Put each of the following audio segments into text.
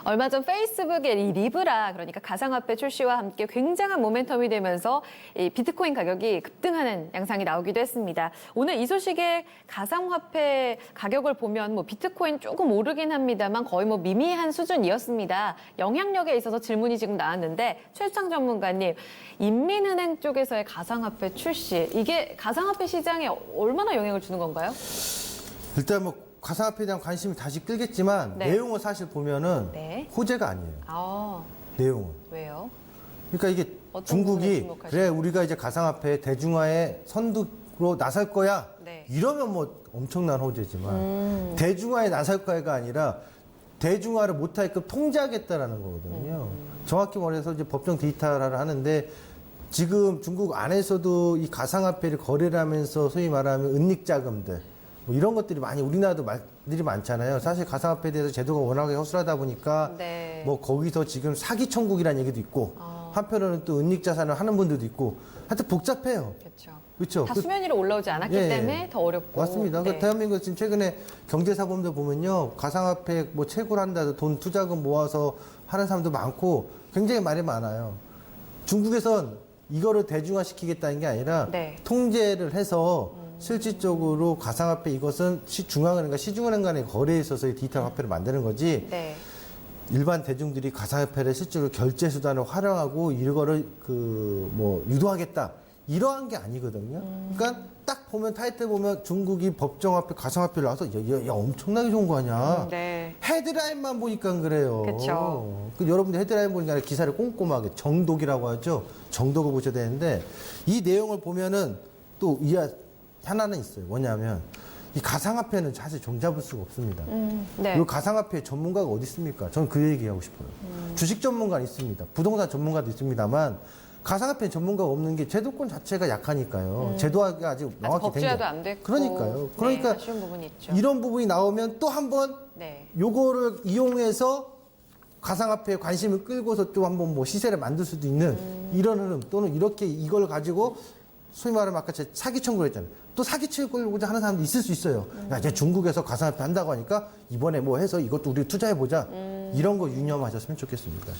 얼마 전 페이스북의 이 리브라, 그러니까 가상화폐 출시와 함께 굉장한 모멘텀이 되면서 이 비트코인 가격이 급등하는 양상이 나오기도 했습니다. 오늘 이 소식에 가상화폐 가격을 보면 뭐 비트코인 조금 오르긴 합니다만 거의 뭐 미미한 수준이었습니다. 영향력에 있어서 질문이 지금 나왔는데 최수창 전문가님, 인민은행 쪽에서의 가상화폐 출시, 이게 가상화폐 시장에 얼마나 영향을 주는 건가요? 일단 뭐 가상화폐에 대한 관심이 다시 끌겠지만 네. 내용을 사실 보면은 네. 호재가 아니에요. 아, 내용은. 왜요? 그러니까 이게 어떤 부분에 중국이 주목하시나요? 그래 우리가 이제 가상화폐 대중화의 선두로 나설 거야. 네. 이러면 뭐 엄청난 호재지만 대중화에 나설 거야가 아니라 대중화를 못하게끔 통제하겠다라는 거거든요. 정확히 말해서 이제 법정 디지털화를 하는데 지금 중국 안에서도 이 가상화폐를 거래를 하면서 소위 말하면 은닉자금들 뭐 이런 것들이 많이 우리나라도 말들이 많잖아요. 사실 가상화폐에 대해서 제도가 워낙에 허술하다 보니까 네. 뭐 거기서 지금 사기 천국이라는 얘기도 있고 한편으로는 또 은닉자산을 하는 분들도 있고 하여튼 복잡해요. 그렇죠. 그렇죠. 다 수면 위로 올라오지 않았기 예, 때문에 더 어렵고. 맞습니다. 네. 대한민국 지금 최근에 경제사범들 보면요. 가상화폐 뭐 채굴 한다, 돈 투자금 모아서 하는 사람도 많고 굉장히 말이 많아요. 중국에선 이거를 대중화시키겠다는 게 아니라 네. 통제를 해서 실질적으로 가상화폐 이것은 시중앙은행과 시중은행 간의 거래에 있어서 디지털 화폐를 만드는 거지 네. 일반 대중들이 가상화폐를 실제로 결제 수단을 활용하고 이거를 뭐 유도하겠다 이러한 게 아니거든요. 그러니까 딱 보면 타이틀 보면 중국이 법정화폐 가상화폐를 나와서 야, 엄청나게 좋은 거 아니야. 네. 헤드라인만 보니까 그래요. 그쵸. 여러분들 헤드라인 보니까 기사를 꼼꼼하게 정독이라고 하죠. 정독을 보셔야 되는데 이 내용을 보면은 또 하나는 있어요. 뭐냐면 이 가상화폐는 사실 종잡을 수가 없습니다. 네. 이 가상화폐 전문가가 어디 있습니까? 저는 그 얘기하고 싶어요. 주식 전문가는 있습니다. 부동산 전문가도 있습니다만 가상화폐 전문가가 없는 게 제도권 자체가 약하니까요. 제도화가 아직 명확히 된 법제화도 게 안 됐고. 그러니까요. 그러니까 네, 아쉬운 부분이 있죠. 이런 부분이 나오면 또 한 번 네. 요거를 이용해서 가상화폐에 관심을 끌고서 또 한번 뭐 시세를 만들 수도 있는 이런 흐름 또는 이렇게 이걸 가지고 소위 말하면 아까 제가 사기 청구를 했잖아요. 또 사기 치고자 하는 사람도 있을 수 있어요. 야, 이제 중국에서 가상화폐 한다고 하니까 이번에 뭐 해서 이것도 우리 투자해보자. 이런 거 유념하셨으면 좋겠습니다.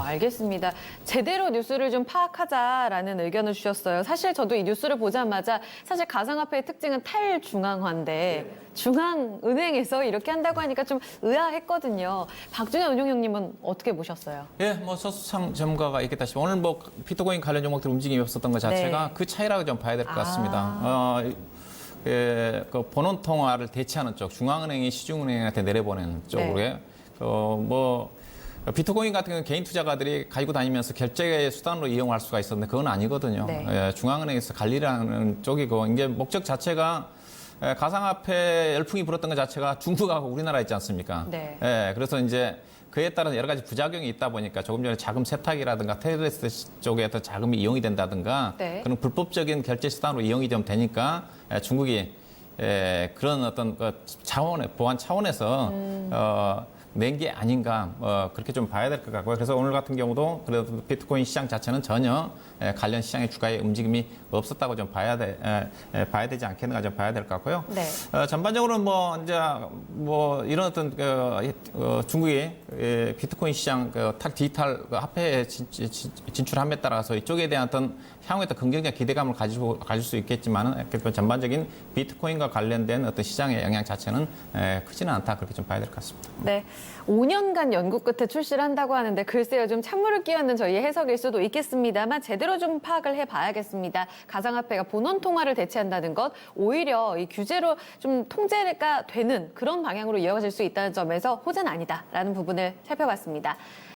알겠습니다. 제대로 뉴스를 좀 파악하자라는 의견을 주셨어요. 사실 저도 이 뉴스를 보자마자 사실 가상화폐의 특징은 탈중앙화인데 중앙은행에서 이렇게 한다고 하니까 좀 의아했거든요. 박준현 운용형님은 어떻게 보셨어요? 예, 뭐 서수창 전문가가 있겠다시피 오늘 뭐 비트코인 관련 종목들 움직임이 없었던 것 자체가 네. 그 차이라고 좀 봐야 될 것 같습니다. 그 본원 통화를 대체하는 쪽, 중앙은행이 시중은행한테 내려보내는 쪽으로 네. 비트코인 같은 경우는 개인 투자가들이 가지고 다니면서 결제 수단으로 이용할 수가 있었는데 그건 아니거든요. 네. 중앙은행에서 관리라는 쪽이고 이제 목적 자체가 가상화폐 열풍이 불었던 것 자체가 중국하고 우리나라 있지 않습니까? 네. 그래서 이제 그에 따른 여러 가지 부작용이 있다 보니까 조금 전에 자금 세탁이라든가 테러리스트 쪽에 더 자금이 이용이 된다든가 네. 그런 불법적인 결제 수단으로 이용이 좀 되니까 중국이 그런 어떤 보안 차원에서 낸 게 아닌가 그렇게 좀 봐야 될 것 같고요. 그래서 오늘 같은 경우도 그래도 비트코인 시장 자체는 전혀 관련 시장의 주가에 움직임이 없었다고 좀 봐야 되지 않겠는가 좀 봐야 될 것 같고요. 네. 전반적으로 이런 어떤 중국이 비트코인 시장 디지털 화폐에 진출함에 따라서 이쪽에 대한 어떤 향후에 또 긍정적 기대감을 가질 수 있겠지만은 전반적인 비트코인과 관련된 어떤 시장의 영향 자체는 크지는 않다 그렇게 좀 봐야 될 것 같습니다. 네. 5년간 연구 끝에 출시를 한다고 하는데 글쎄요, 좀 찬물을 끼얹는 저희의 해석일 수도 있겠습니다만 제대로 좀 파악을 해봐야겠습니다. 가상화폐가 본원 통화를 대체한다는 것, 오히려 이 규제로 좀 통제가 되는 그런 방향으로 이어질 수 있다는 점에서 호재는 아니다라는 부분을 살펴봤습니다.